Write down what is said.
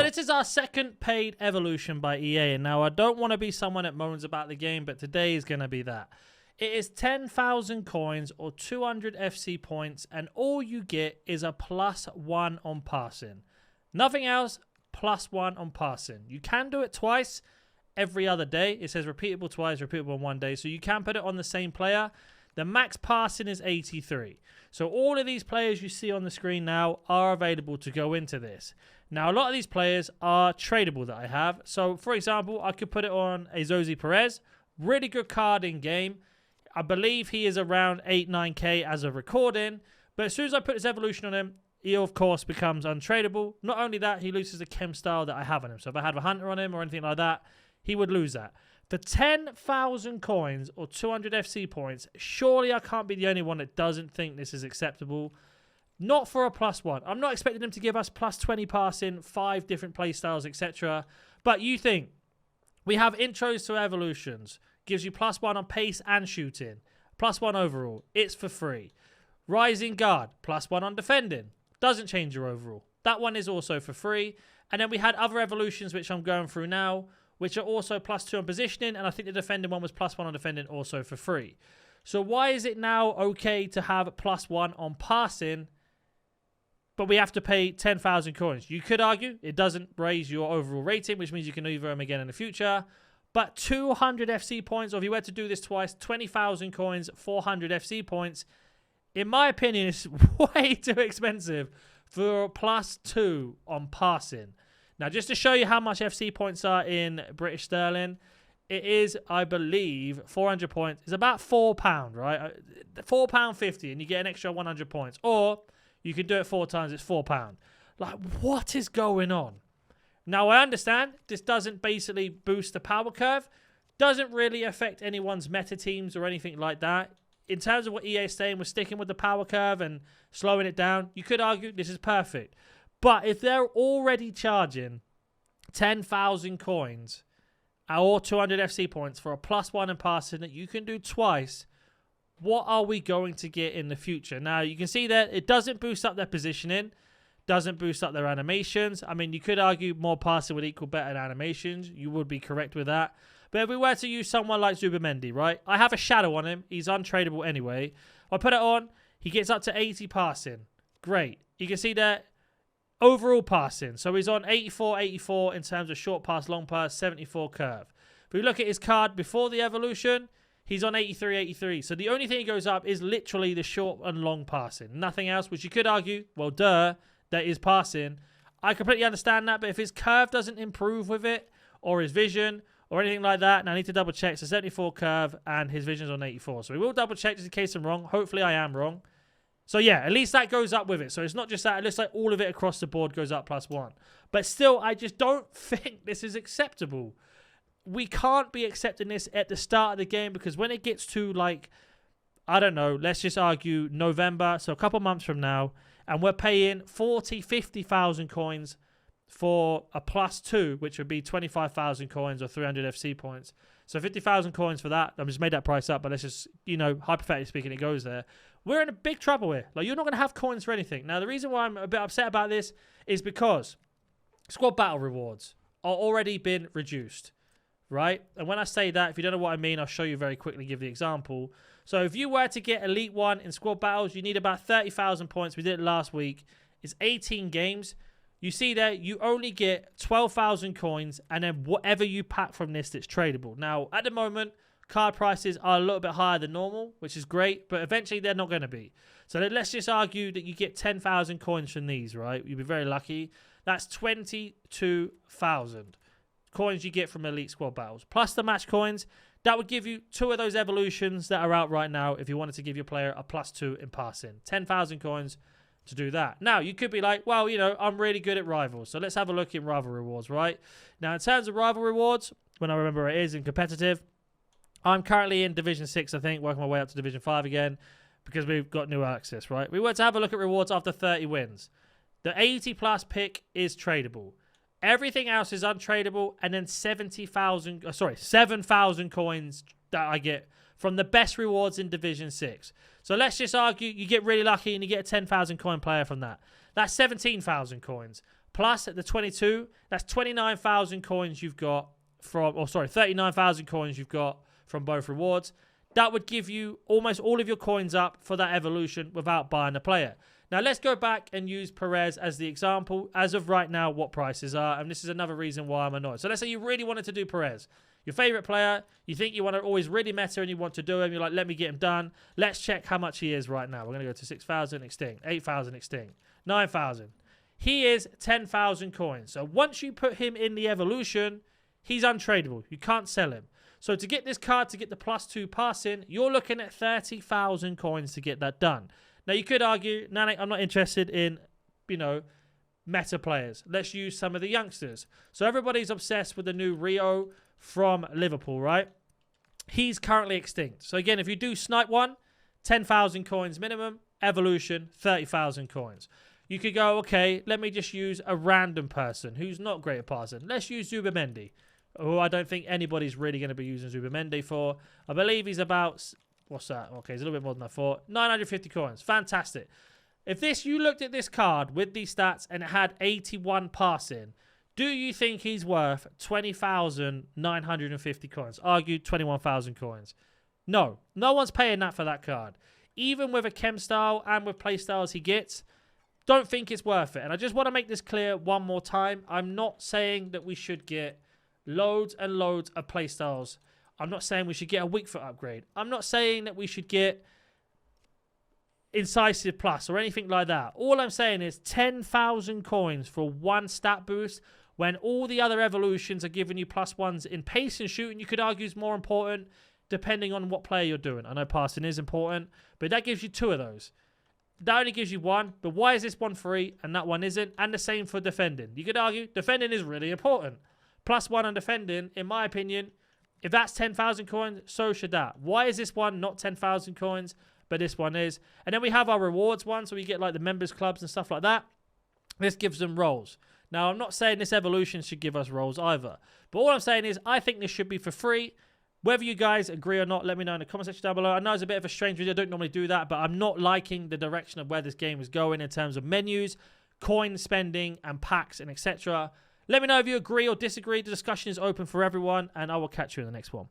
this is our second paid evolution by EA. And now I don't want to be someone that moans about the game, but today is going to be that. It is 10,000 coins or 200 FC points, and all you get is a +1 on passing. Nothing else, +1 on passing. You can do it twice every other day. It says repeatable twice, repeatable on one day. So you can put it on the same player. The max passing is 83. So all of these players you see on the screen now are available to go into this. Now, a lot of these players are tradable that I have. So, for example, I could put it on a Zosi Perez. Really good card in game. I believe he is around 8-9k as of recording. But as soon as I put his evolution on him, he, of course, becomes untradeable. Not only that, he loses the chem style that I have on him. So if I had a hunter on him or anything like that, he would lose that. For 10,000 coins or 200 FC points, surely I can't be the only one that doesn't think this is acceptable. Not for a +1. I'm not expecting them to give us +20 passing, 5 different playstyles, etc. But you think, we have intros to evolutions. Gives you +1 on pace and shooting. +1 overall. It's for free. Rising guard. +1 on defending. Doesn't change your overall. That one is also for free. And then we had other evolutions, which I'm going through now, which are also +2 on positioning. And I think the defending one was +1 on defending, also for free. So why is it now okay to have +1 on passing, but we have to pay 10,000 coins? You could argue it doesn't raise your overall rating, which means you can either them again in the future. But 200 FC points, or if you were to do this twice, 20,000 coins, 400 FC points, in my opinion, is way too expensive for a +2 on passing. Now, just to show you how much FC points are in British sterling, it is, I believe, 400 points. It's about £4, right? £4.50, and you get an extra 100 points. Or you can do it 4 times, it's £4. Like, what is going on? Now, I understand this doesn't basically boost the power curve. Doesn't really affect anyone's meta teams or anything like that. In terms of what EA is saying, we're sticking with the power curve and slowing it down. You could argue this is perfect. But if they're already charging 10,000 coins or 200 FC points for a +1 in passing that you can do twice, what are we going to get in the future? Now, you can see that it doesn't boost up their positioning. Doesn't boost up their animations. I mean, you could argue more passing would equal better animations. You would be correct with that. But if we were to use someone like Zubimendi, right? I have a shadow on him. He's untradeable anyway. I put it on. He gets up to 80 passing. Great. You can see that overall passing. So he's on 84, 84 in terms of short pass, long pass, 74 curve. If we look at his card before the evolution, he's on 83, 83. So the only thing he goes up is literally the short and long passing. Nothing else, which you could argue, well, duh, that is passing. I completely understand that, but if his curve doesn't improve with it, or his vision, or anything like that, and I need to double check, so 74 curve, and his vision's on 84. So we will double check just in case I'm wrong. Hopefully I am wrong. So yeah, at least that goes up with it. So it's not just that, it looks like all of it across the board goes up +1. But still, I just don't think this is acceptable. We can't be accepting this at the start of the game, because when it gets to, like, I don't know, let's just argue November, so a couple months from now, and we're paying 40, 50,000 coins for a +2, which would be 25,000 coins or 300 FC points. So 50,000 coins for that. I've just made that price up, but let's just, you know, hypothetically speaking, it goes there. We're in a big trouble here. Like, you're not going to have coins for anything. Now, the reason why I'm a bit upset about this is because squad battle rewards are already been reduced, right? And when I say that, if you don't know what I mean, I'll show you very quickly, give the example. So if you were to get Elite 1 in squad battles, you need about 30,000 points. We did it last week. It's 18 games. You see there, you only get 12,000 coins, and then whatever you pack from this that's tradable. Now, at the moment, card prices are a little bit higher than normal, which is great, but eventually they're not going to be. So let's just argue that you get 10,000 coins from these, right? You'd be very lucky. That's 22,000 coins you get from Elite Squad Battles. Plus the match coins, that would give you 2 of those evolutions that are out right now if you wanted to give your player a +2 in passing. 10,000 coins to do that. Now, you could be like, well, you know, I'm really good at Rivals, so let's have a look in Rival Rewards, right? Now, in terms of Rival Rewards, when I remember it is in competitive, I'm currently in Division 6, I think, working my way up to Division 5 again, because we've got new access, right? We were to have a look at rewards after 30 wins. The 80+ pick is tradable. Everything else is untradeable, and then 7,000 coins that I get from the best rewards in Division 6. So let's just argue you get really lucky and you get a 10,000 coin player from that. That's 17,000 coins. plus the 22, that's 29,000 coins you've got from, 39,000 coins you've got from both rewards. That would give you almost all of your coins up for that evolution without buying a player. Now, let's go back and use Perez as the example. As of right now, what prices are, and this is another reason why I'm annoyed. So let's say you really wanted to do Perez. Your favorite player, you think you want to always really meta and you want to do him. You're like, let me get him done. Let's check how much he is right now. We're going to go to 6,000, extinct, 8,000, extinct, 9,000. He is 10,000 coins. So once you put him in the evolution, he's untradeable. You can't sell him. So to get this card, to get the +2 passing, you're looking at 30,000 coins to get that done. Now, you could argue, NaNNiK, I'm not interested in, meta players. Let's use some of the youngsters. So everybody's obsessed with the new Rio from Liverpool, right? He's currently extinct. So again, if you do snipe one, 10,000 coins minimum. Evolution, 30,000 coins. You could go, okay, let me just use a random person who's not great at passing. Let's use Zubimendi, who I don't think anybody's really going to be using Zubimendi for. I believe he's about... What's that? Okay, it's a little bit more than I thought. 950 coins. Fantastic. If you looked at this card with these stats and it had 81 passing, do you think he's worth 20,950 coins? Argue 21,000 coins. No. No one's paying that for that card. Even with a chem style and with play styles he gets, don't think it's worth it. And I just want to make this clear one more time. I'm not saying that we should get loads and loads of play styles. I'm not saying we should get a weak foot upgrade. I'm not saying that we should get Incisive Plus or anything like that. All I'm saying is 10,000 coins for one stat boost when all the other evolutions are giving you +1s in pace and shooting. You could argue is more important depending on what player you're doing. I know passing is important, but that gives you 2 of those. That only gives you 1, but why is this one free and that one isn't? And the same for defending. You could argue defending is really important. +1 on defending, in my opinion, if that's 10,000 coins, so should that. Why is this one not 10,000 coins, but this one is? And then we have our rewards one, so we get like the members clubs and stuff like that. This gives them roles. Now, I'm not saying this evolution should give us roles either. But all I'm saying is I think this should be for free. Whether you guys agree or not, let me know in the comment section down below. I know it's a bit of a strange video. I don't normally do that, but I'm not liking the direction of where this game is going in terms of menus, coin spending, and packs, and etc. Let me know if you agree or disagree. The discussion is open for everyone, and I will catch you in the next one.